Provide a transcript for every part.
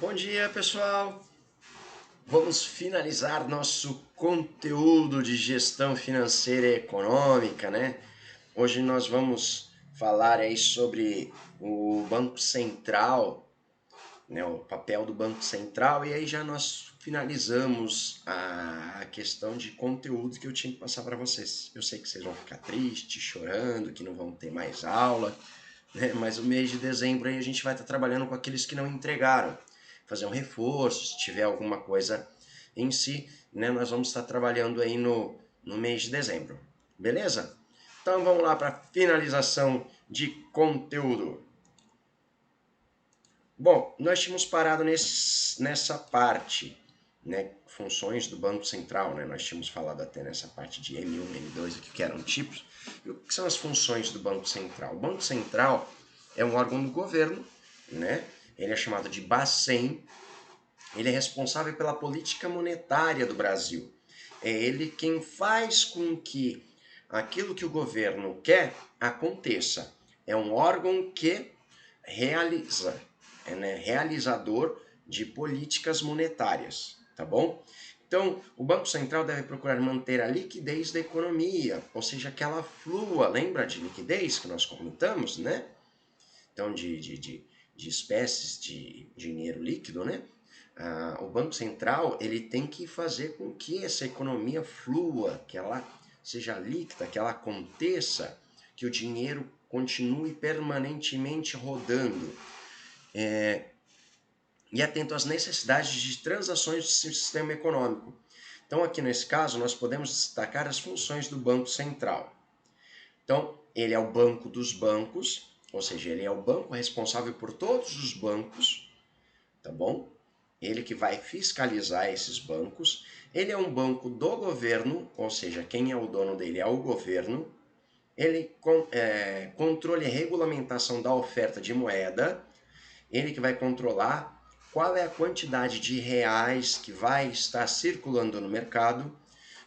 Bom dia, pessoal! Vamos finalizar nosso conteúdo de gestão financeira e econômica, né? Hoje nós vamos falar aí sobre o Banco Central, né? O papel do Banco Central, e aí já nós finalizamos a questão de conteúdo que eu tinha que passar para vocês. Eu sei que vocês vão ficar tristes, chorando, que não vão ter mais aula, né? Mas o mês de dezembro aí a gente vai estar trabalhando com aqueles que não entregaram, fazer um reforço, se tiver alguma coisa em si, né? Nós vamos estar trabalhando aí no mês de dezembro, beleza? Então vamos lá para a finalização de conteúdo. Bom, nós tínhamos parado nessa parte, né, funções do Banco Central, né? Nós tínhamos falado até nessa parte de M1, M2, aqui, que eram tipos. E o que são as funções do Banco Central? O Banco Central é um órgão do governo, né? Ele é chamado de Bacen. Ele é responsável pela política monetária do Brasil. É ele quem faz com que aquilo que o governo quer aconteça. É um órgão que realiza, né, realizador de políticas monetárias, tá bom? Então, o Banco Central deve procurar manter a liquidez da economia, ou seja, que ela flua. Lembra de liquidez que nós comentamos, né? Então, de espécies de dinheiro líquido, né? O Banco Central ele tem que fazer com que essa economia flua, que ela seja líquida, que ela aconteça, que o dinheiro continue permanentemente rodando. E atento às necessidades de transações do sistema econômico. Então, aqui nesse caso, nós podemos destacar as funções do Banco Central. Então, ele é o banco dos bancos, ou seja, ele é o banco responsável por todos os bancos, tá bom? Ele que vai fiscalizar esses bancos. Ele é um banco do governo, ou seja, quem é o dono dele é o governo. Ele controla e regulamentação da oferta de moeda. Ele que vai controlar qual é a quantidade de reais que vai estar circulando no mercado,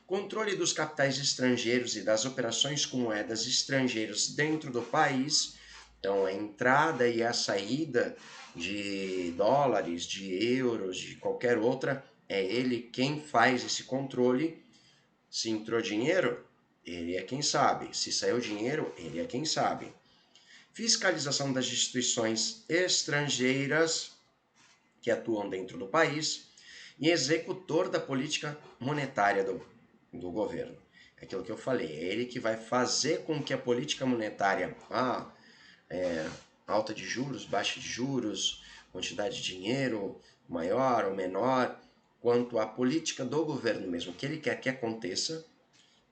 controle dos capitais estrangeiros e das operações com moedas estrangeiras dentro do país, então a entrada e a saída de dólares, de euros, de qualquer outra, é ele quem faz esse controle. Se entrou dinheiro, ele é quem sabe. Se saiu dinheiro, ele é quem sabe. Fiscalização das instituições estrangeiras que atuam dentro do país e executor da política monetária do governo. É aquilo que eu falei, é ele que vai fazer com que a política monetária, alta de juros, baixa de juros, quantidade de dinheiro maior ou menor, quanto à política do governo mesmo, o que ele quer que aconteça,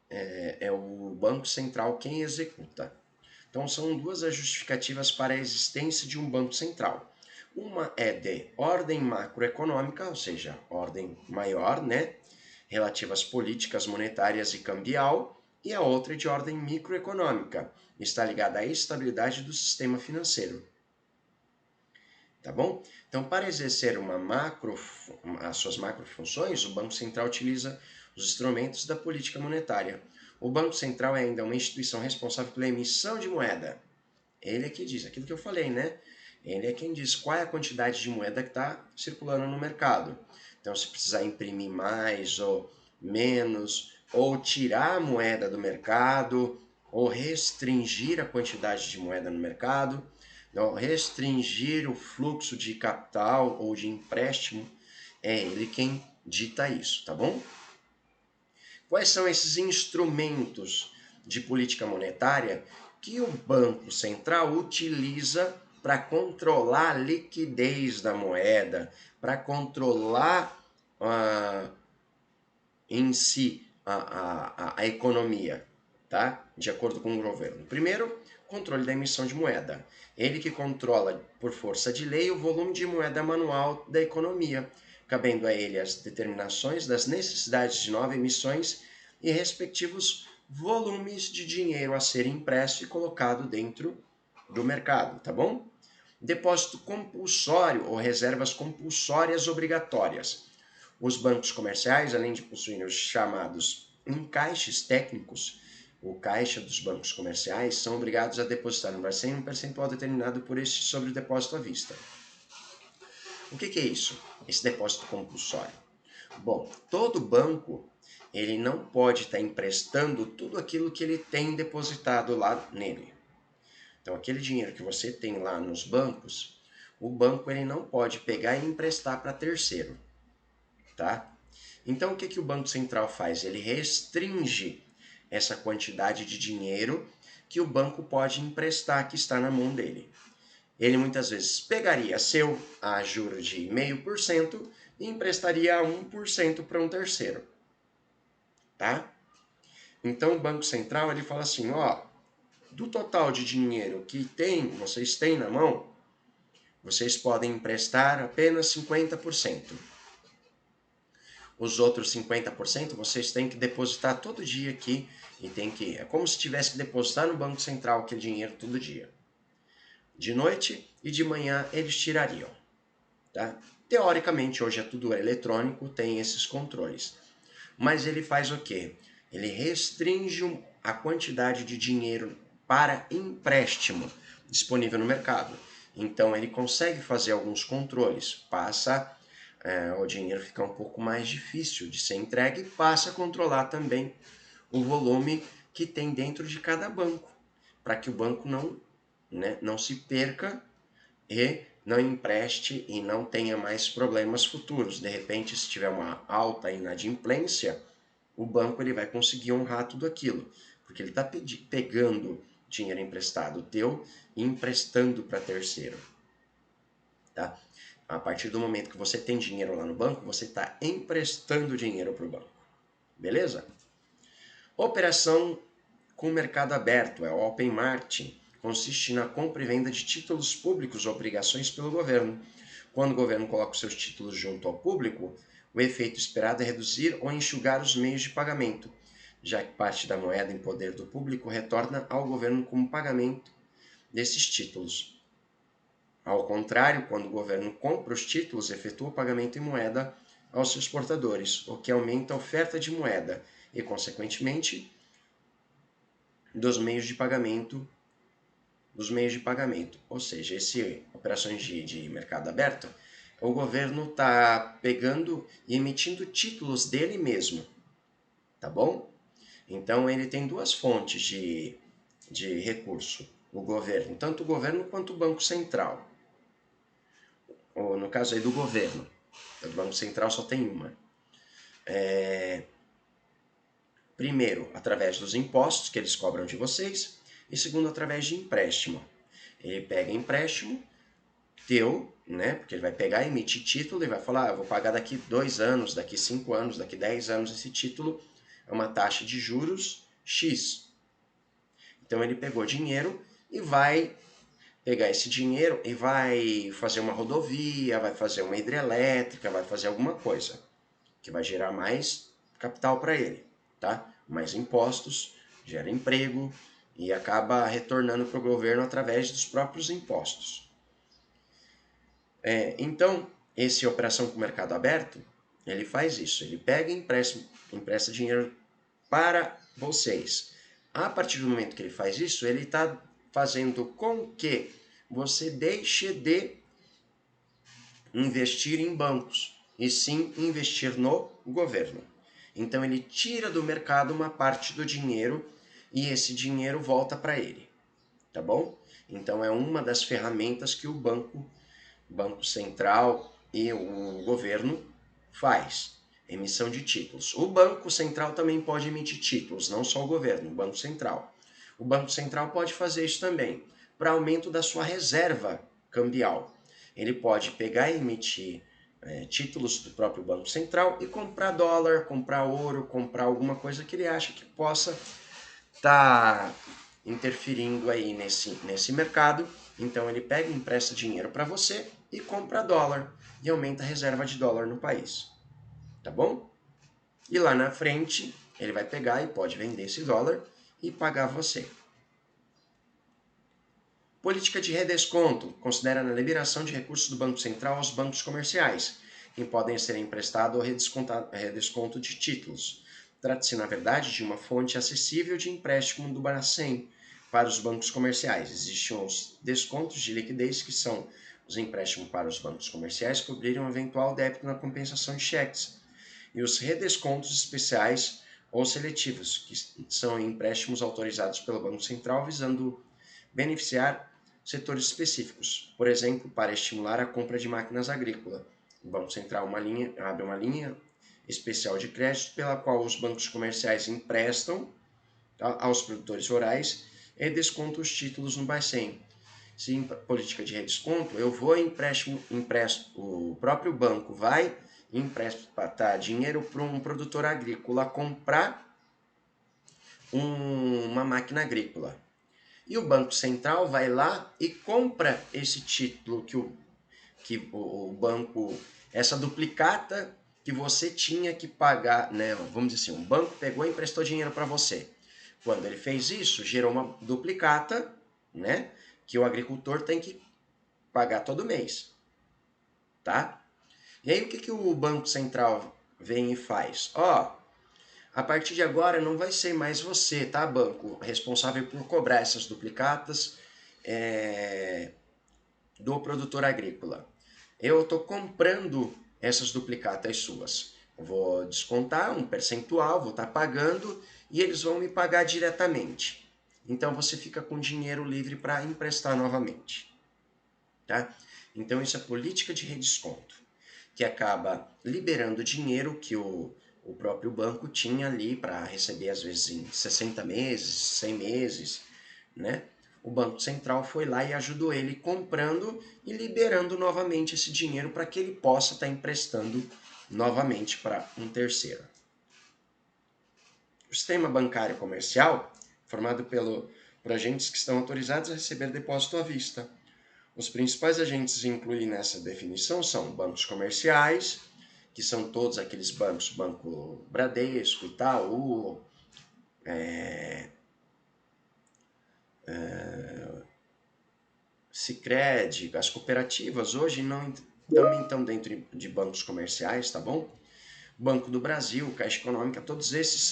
é o Banco Central quem executa. Então são duas as justificativas para a existência de um Banco Central. Uma é de ordem macroeconômica, ou seja, ordem maior, né, relativa às políticas monetárias e cambial, e a outra é de ordem microeconômica, está ligada à estabilidade do sistema financeiro. Tá bom? Então, para exercer as suas macrofunções, o Banco Central utiliza os instrumentos da política monetária. O Banco Central é ainda uma instituição responsável pela emissão de moeda. Ele é que diz, aquilo que eu falei, né? Ele é quem diz qual é a quantidade de moeda que está circulando no mercado. Então, se precisar imprimir mais ou menos, ou tirar a moeda do mercado, ou restringir a quantidade de moeda no mercado, não, restringir o fluxo de capital ou de empréstimo, é ele quem dita isso, tá bom? Quais são esses instrumentos de política monetária que o Banco Central utiliza para controlar a liquidez da moeda, para controlar em si a economia, tá? De acordo com o governo. Primeiro, controle da emissão de moeda. Ele que controla, por força de lei, o volume de moeda manual da economia, cabendo a ele as determinações das necessidades de novas emissões e respectivos volumes de dinheiro a ser impresso e colocado dentro do mercado, tá bom? Depósito compulsório ou reservas compulsórias obrigatórias. Os bancos comerciais, além de possuir os chamados encaixes técnicos, o caixa dos bancos comerciais, são obrigados a depositar no Bacen um percentual determinado por este sobre o depósito à vista. O que é isso? Esse depósito compulsório. Bom, todo banco ele não pode estar emprestando tudo aquilo que ele tem depositado lá nele. Então, aquele dinheiro que você tem lá nos bancos, o banco ele não pode pegar e emprestar para terceiro, tá? Então, o que o Banco Central faz? Ele restringe essa quantidade de dinheiro que o banco pode emprestar que está na mão dele. Ele muitas vezes pegaria seu a juros de 0,5% e emprestaria a 1% para um terceiro, tá? Então o Banco Central ele fala assim, ó, do total de dinheiro que vocês têm na mão, vocês podem emprestar apenas 50%. Os outros 50% vocês têm que depositar todo dia aqui e é como se tivesse que depositar no Banco Central aquele dinheiro todo dia. De noite e de manhã eles tirariam, tá? Teoricamente hoje é tudo eletrônico, tem esses controles. Mas ele faz o quê? Ele restringe a quantidade de dinheiro para empréstimo disponível no mercado. Então ele consegue fazer alguns controles, o dinheiro fica um pouco mais difícil de ser entregue e passa a controlar também o volume que tem dentro de cada banco, para que o banco não se perca e não empreste e não tenha mais problemas futuros. De repente, se tiver uma alta inadimplência, o banco ele vai conseguir honrar tudo aquilo, porque ele está pegando dinheiro emprestado teu e emprestando para terceiro. Tá? A partir do momento que você tem dinheiro lá no banco, você está emprestando dinheiro para o banco. Beleza? Operação com mercado aberto, é o Open Market, consiste na compra e venda de títulos públicos ou obrigações pelo governo. Quando o governo coloca os seus títulos junto ao público, o efeito esperado é reduzir ou enxugar os meios de pagamento, já que parte da moeda em poder do público retorna ao governo como pagamento desses títulos. Ao contrário, quando o governo compra os títulos, efetua o pagamento em moeda aos seus portadores, o que aumenta a oferta de moeda e, consequentemente, dos meios de pagamento. Ou seja, operações de mercado aberto, o governo está pegando e emitindo títulos dele mesmo, tá bom? Então ele tem duas fontes de recurso, o governo, tanto o governo quanto o Banco Central. Ou no caso aí do governo, do Banco Central só tem uma. Primeiro, através dos impostos que eles cobram de vocês, e segundo, através de empréstimo. Ele pega empréstimo teu, né? Porque ele vai pegar e emitir título e vai falar, eu vou pagar daqui 2 anos, daqui 5 anos, daqui 10 anos esse título é uma taxa de juros X. Então ele pegou dinheiro e vai pegar esse dinheiro e vai fazer uma rodovia, vai fazer uma hidrelétrica, vai fazer alguma coisa que vai gerar mais capital para ele, tá? Mais impostos, gera emprego e acaba retornando para o governo através dos próprios impostos. Então, essa operação com o mercado aberto, ele faz isso. Ele pega e empresta dinheiro para vocês. A partir do momento que ele faz isso, ele está fazendo com que você deixe de investir em bancos e sim investir no governo. Então ele tira do mercado uma parte do dinheiro e esse dinheiro volta para ele, tá bom? Então é uma das ferramentas que o Banco Central e o governo faz, emissão de títulos. O Banco Central também pode emitir títulos, não só o governo, o Banco Central. O Banco Central pode fazer isso também, para aumento da sua reserva cambial. Ele pode pegar e emitir títulos do próprio Banco Central e comprar dólar, comprar ouro, comprar alguma coisa que ele acha que possa estar interferindo aí nesse mercado. Então ele pega e empresta dinheiro para você e compra dólar e aumenta a reserva de dólar no país, tá bom? E lá na frente ele vai pegar e pode vender esse dólar e pagar você. Política de redesconto considera a liberação de recursos do Banco Central aos bancos comerciais, que podem ser emprestados ou redesconto de títulos. Trata-se, na verdade, de uma fonte acessível de empréstimo do Bacen para os bancos comerciais. Existem os descontos de liquidez que são Os empréstimos para os bancos comerciais cobriram um eventual débito na compensação de cheques. E os redescontos especiais ou seletivos, que são empréstimos autorizados pelo Banco Central visando beneficiar setores específicos, por exemplo, para estimular a compra de máquinas agrícolas. O Banco Central abre uma linha especial de crédito pela qual os bancos comerciais emprestam aos produtores rurais e descontam os títulos no Bacen. Se em política de redesconto, eu vou empresto, o próprio banco vai e empresta dinheiro para um produtor agrícola comprar uma máquina agrícola. E o Banco Central vai lá e compra esse título que o banco, essa duplicata que você tinha que pagar, né? Vamos dizer assim, um banco pegou e emprestou dinheiro para você. Quando ele fez isso, gerou uma duplicata, né? Que o agricultor tem que pagar todo mês, tá? E aí o que o Banco Central vem e faz? A partir de agora não vai ser mais você, tá, banco, responsável por cobrar essas duplicatas do produtor agrícola. Eu estou comprando essas duplicatas suas. Eu vou descontar um percentual, vou estar pagando e eles vão me pagar diretamente. Então você fica com dinheiro livre para emprestar novamente. Tá? Então isso é política de redesconto, que acaba liberando dinheiro que o próprio banco tinha ali para receber às vezes em 60 meses, 100 meses, né? O Banco Central foi lá e ajudou ele comprando e liberando novamente esse dinheiro para que ele possa estar emprestando novamente para um terceiro. O sistema bancário comercial, formado por agentes que estão autorizados a receber depósito à vista. Os principais agentes incluídos nessa definição são bancos comerciais, que são todos aqueles bancos, Banco Bradesco, Itaú, Sicredi, as cooperativas hoje não também estão dentro de bancos comerciais, tá bom? Banco do Brasil, Caixa Econômica, todos esses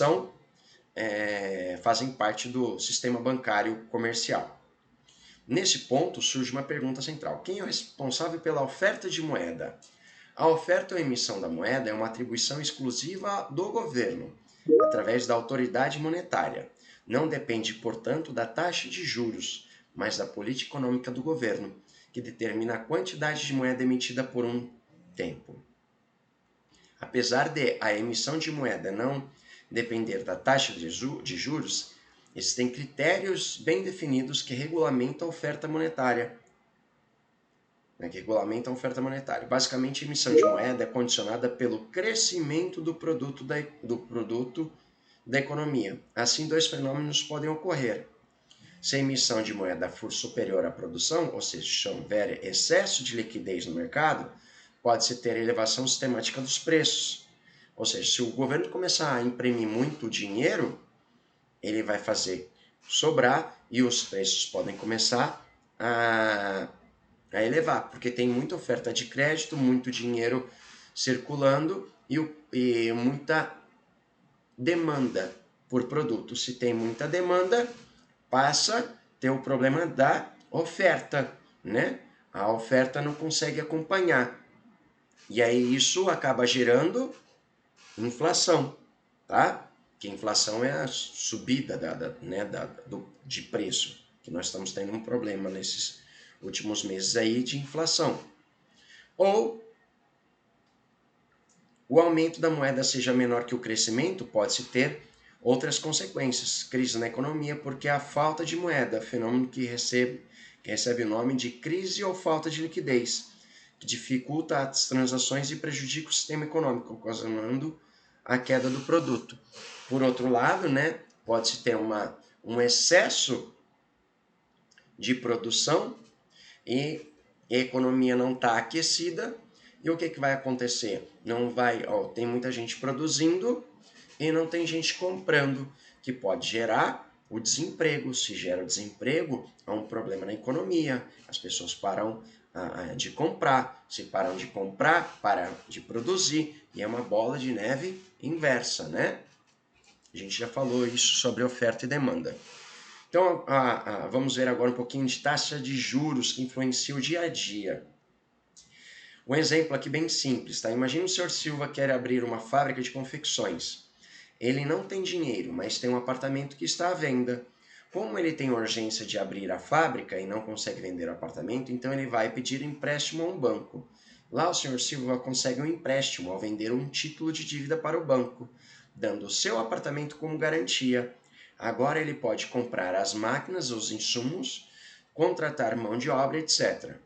fazem parte do sistema bancário comercial. Nesse ponto surge uma pergunta central: quem é o responsável pela oferta de moeda? A oferta ou emissão da moeda é uma atribuição exclusiva do governo, através da autoridade monetária. Não depende, portanto, da taxa de juros, mas da política econômica do governo, que determina a quantidade de moeda emitida por um tempo. Apesar de a emissão de moeda não depender da taxa de juros, existem critérios bem definidos que regulamentam a oferta monetária. Basicamente, a emissão de moeda é condicionada pelo crescimento do produto da economia. Assim, dois fenômenos podem ocorrer. Se a emissão de moeda for superior à produção, ou seja, houver excesso de liquidez no mercado, pode-se ter elevação sistemática dos preços. Ou seja, se o governo começar a imprimir muito dinheiro, ele vai fazer sobrar e os preços podem começar a elevar, porque tem muita oferta de crédito, muito dinheiro circulando e muita demanda por produto. Se tem muita demanda, passa a ter o problema da oferta, né? A oferta não consegue acompanhar. E aí isso acaba gerando inflação, tá? Que inflação é a subida de preço, que nós estamos tendo um problema nesses últimos meses aí de inflação. Ou o aumento da moeda seja menor que o crescimento, pode-se ter outras consequências, crise na economia, porque a falta de moeda, fenômeno que recebe o nome de crise ou falta de liquidez, que dificulta as transações e prejudica o sistema econômico, ocasionando a queda do produto. Por outro lado, né, pode-se ter um excesso de produção e a economia não está aquecida, e o que vai acontecer? Tem muita gente produzindo e não tem gente comprando, que pode gerar o desemprego. Se gera o desemprego, há um problema na economia, as pessoas param de comprar, se param de comprar, param de produzir, e é uma bola de neve inversa, né? A gente já falou isso sobre oferta e demanda. Então, vamos ver agora um pouquinho de taxa de juros que influencia o dia a dia. Um exemplo aqui bem simples, tá? Imagina o senhor Silva quer abrir uma fábrica de confecções. Ele não tem dinheiro, mas tem um apartamento que está à venda. Como ele tem urgência de abrir a fábrica e não consegue vender o apartamento, então ele vai pedir empréstimo a um banco. Lá o senhor Silva consegue um empréstimo ao vender um título de dívida para o banco, dando o seu apartamento como garantia. Agora ele pode comprar as máquinas, os insumos, contratar mão de obra, etc.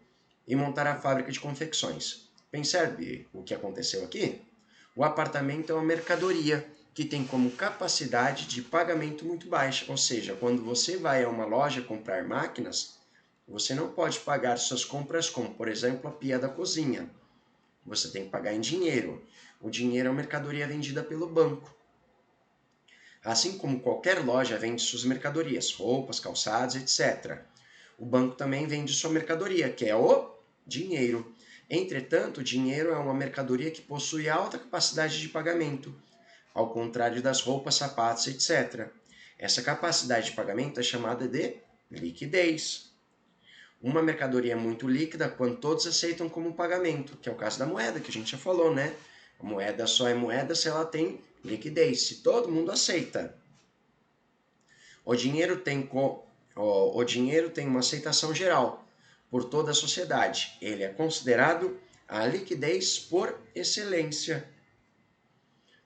e montar a fábrica de confecções. Percebe o que aconteceu aqui? O apartamento é uma mercadoria que tem como capacidade de pagamento muito baixa, ou seja, quando você vai a uma loja comprar máquinas, você não pode pagar suas compras como, por exemplo, a pia da cozinha. Você tem que pagar em dinheiro. O dinheiro é uma mercadoria vendida pelo banco. Assim como qualquer loja vende suas mercadorias, roupas, calçados, etc. O banco também vende sua mercadoria, que é o dinheiro. Entretanto, o dinheiro é uma mercadoria que possui alta capacidade de pagamento, ao contrário das roupas, sapatos, etc. Essa capacidade de pagamento é chamada de liquidez. Uma mercadoria é muito líquida quando todos aceitam como pagamento, que é o caso da moeda, que a gente já falou, né? A moeda só é moeda se ela tem liquidez, se todo mundo aceita. O dinheiro tem, o dinheiro tem uma aceitação geral por toda a sociedade. Ele é considerado a liquidez por excelência.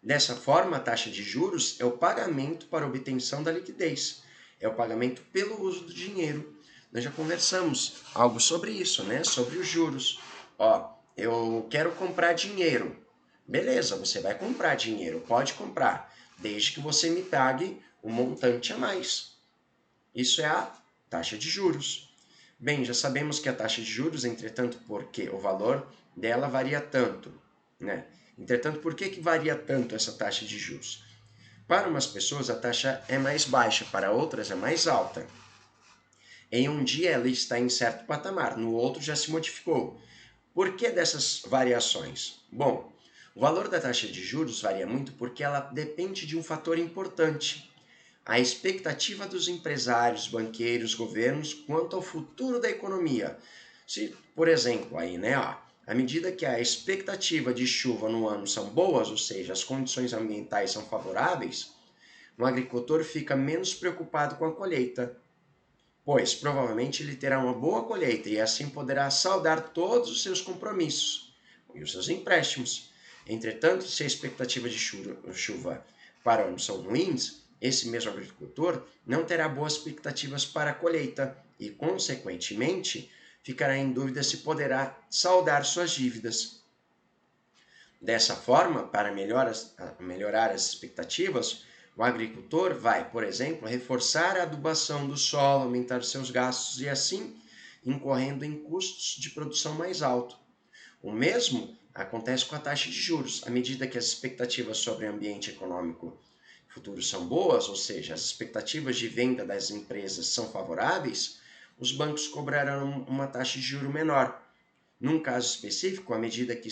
Dessa forma, a taxa de juros é o pagamento para obtenção da liquidez, é o pagamento pelo uso do dinheiro. Nós já conversamos algo sobre isso, né? Sobre os juros. Ó, eu quero comprar dinheiro. Beleza, você vai comprar dinheiro, pode comprar, desde que você me pague um montante a mais. Isso é a taxa de juros. Bem, já sabemos que a taxa de juros, entretanto, porque o valor dela varia tanto, né? Entretanto, por que varia tanto essa taxa de juros? Para umas pessoas a taxa é mais baixa, para outras é mais alta. Em um dia ela está em certo patamar, no outro já se modificou. Por que dessas variações? Bom, o valor da taxa de juros varia muito porque ela depende de um fator importante: a expectativa dos empresários, banqueiros, governos quanto ao futuro da economia. Se, por exemplo, aí, né, ó, à medida que a expectativa de chuva no ano são boas, ou seja, as condições ambientais são favoráveis, o agricultor fica menos preocupado com a colheita, pois provavelmente ele terá uma boa colheita e assim poderá saldar todos os seus compromissos e os seus empréstimos. Entretanto, se a expectativa de chuva para o ano são ruins, esse mesmo agricultor não terá boas expectativas para a colheita e, consequentemente, ficará em dúvida se poderá saldar suas dívidas. Dessa forma, para melhorar as expectativas, o agricultor vai, por exemplo, reforçar a adubação do solo, aumentar os seus gastos e assim incorrendo em custos de produção mais altos. O mesmo acontece com a taxa de juros. À medida que as expectativas sobre o ambiente econômico futuro são boas, ou seja, as expectativas de venda das empresas são favoráveis, os bancos cobrarão uma taxa de juro menor. Num caso específico, à medida que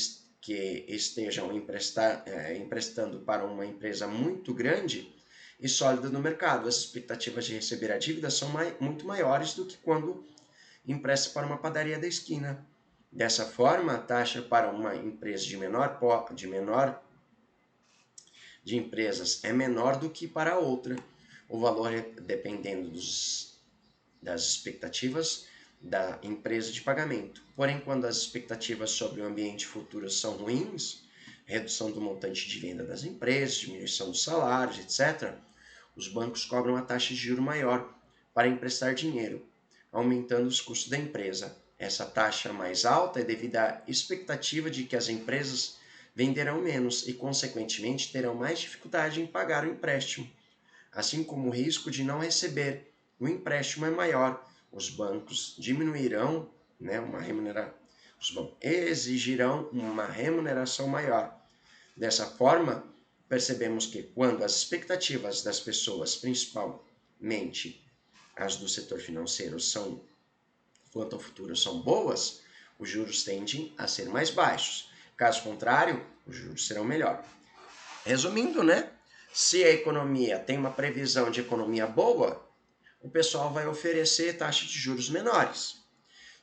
estejam emprestando para uma empresa muito grande e sólida no mercado, as expectativas de receber a dívida são muito maiores do que quando empresta para uma padaria da esquina. Dessa forma, a taxa para uma empresa de empresas é menor do que para outra. O valor é dependendo das expectativas da empresa de pagamento. Porém, quando as expectativas sobre o ambiente futuro são ruins, redução do montante de venda das empresas, diminuição dos salários, etc., os bancos cobram a taxa de juro maior para emprestar dinheiro, aumentando os custos da empresa. Essa taxa mais alta é devido à expectativa de que as empresas venderão menos e, consequentemente, terão mais dificuldade em pagar o empréstimo, assim como o risco de não receber o empréstimo é maior. Os bancos diminuirão, né, os bancos exigirão uma remuneração maior. Dessa forma, percebemos que quando as expectativas das pessoas, principalmente as do setor financeiro, quanto ao futuro são boas, os juros tendem a ser mais baixos. Caso contrário, os juros serão melhor. Resumindo, né? Se a economia tem uma previsão de economia boa, o pessoal vai oferecer taxas de juros menores.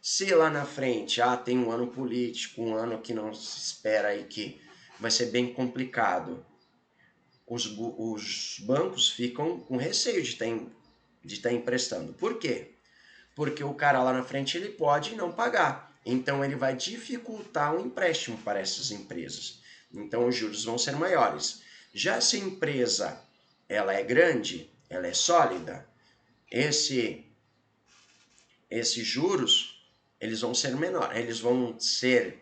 Se lá na frente, tem um ano político, um ano que não se espera aí que vai ser bem complicado, os bancos ficam com receio de estar emprestando. Por quê? Porque o cara lá na frente ele pode não pagar. Então ele vai dificultar o empréstimo para essas empresas. Então os juros vão ser maiores. Já se a empresa ela é grande, ela é sólida, esses juros eles vão ser menores, eles vão ser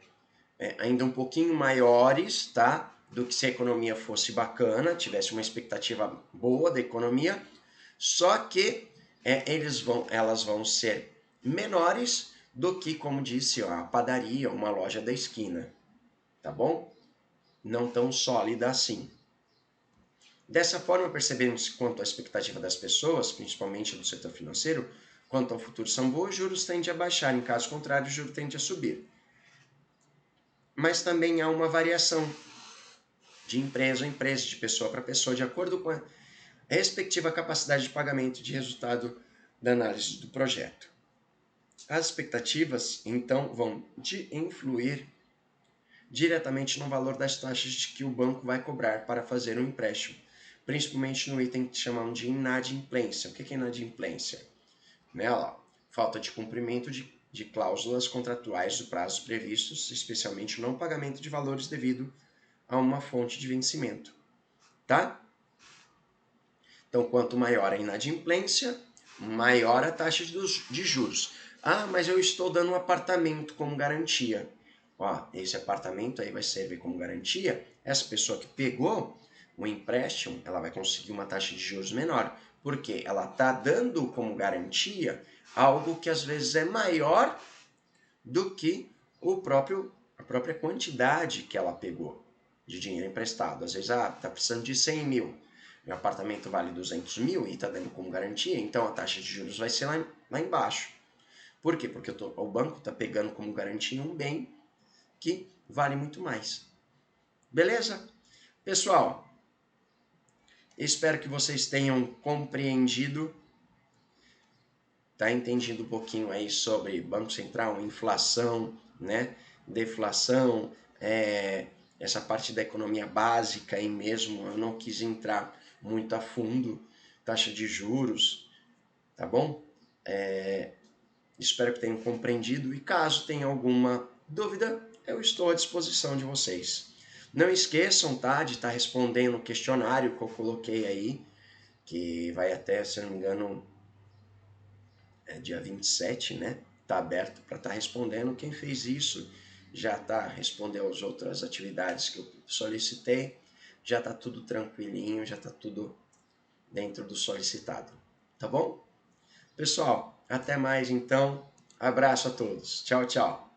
ainda um pouquinho maiores, tá? Do que se a economia fosse bacana, tivesse uma expectativa boa da economia, só que elas vão ser menores do que, como disse, a padaria, uma loja da esquina, tá bom? Não tão sólida assim. Dessa forma, percebemos quanto à expectativa das pessoas, principalmente do setor financeiro, quanto ao futuro são boas, os juros tendem a baixar, em caso contrário, o juro tende a subir. Mas também há uma variação de empresa a empresa, de pessoa para pessoa, de acordo com a respectiva capacidade de pagamento de resultado da análise do projeto. As expectativas, então, vão influir diretamente no valor das taxas que o banco vai cobrar para fazer um empréstimo, principalmente no item que chamamos de inadimplência. O que é inadimplência? Falta de cumprimento de cláusulas contratuais do prazo previstos, especialmente o não pagamento de valores devido a uma fonte de vencimento, tá? Então, quanto maior a inadimplência, maior a taxa de juros. Mas eu estou dando um apartamento como garantia. Esse apartamento aí vai servir como garantia. Essa pessoa que pegou o empréstimo, ela vai conseguir uma taxa de juros menor. Porque ela está dando como garantia algo que às vezes é maior do que a própria quantidade que ela pegou de dinheiro emprestado. Às vezes, está precisando de 100 mil. Meu apartamento vale 200 mil e está dando como garantia, então a taxa de juros vai ser lá embaixo. Por quê? Porque o banco está pegando como garantia um bem que vale muito mais. Beleza? Pessoal, espero que vocês tenham compreendido, entendido um pouquinho aí sobre Banco Central, inflação, né? Deflação, essa parte da economia básica aí mesmo, eu não quis entrar muito a fundo, taxa de juros, tá bom? Espero que tenham compreendido e caso tenha alguma dúvida, eu estou à disposição de vocês. Não esqueçam, tá, de estar respondendo o questionário que eu coloquei aí, que vai até, se não me engano, dia 27, né? Está aberto para estar respondendo. Quem fez isso já respondeu as outras atividades que eu solicitei, já está tudo tranquilinho, já está tudo dentro do solicitado, tá bom? Pessoal, até mais então. Abraço a todos. Tchau, tchau.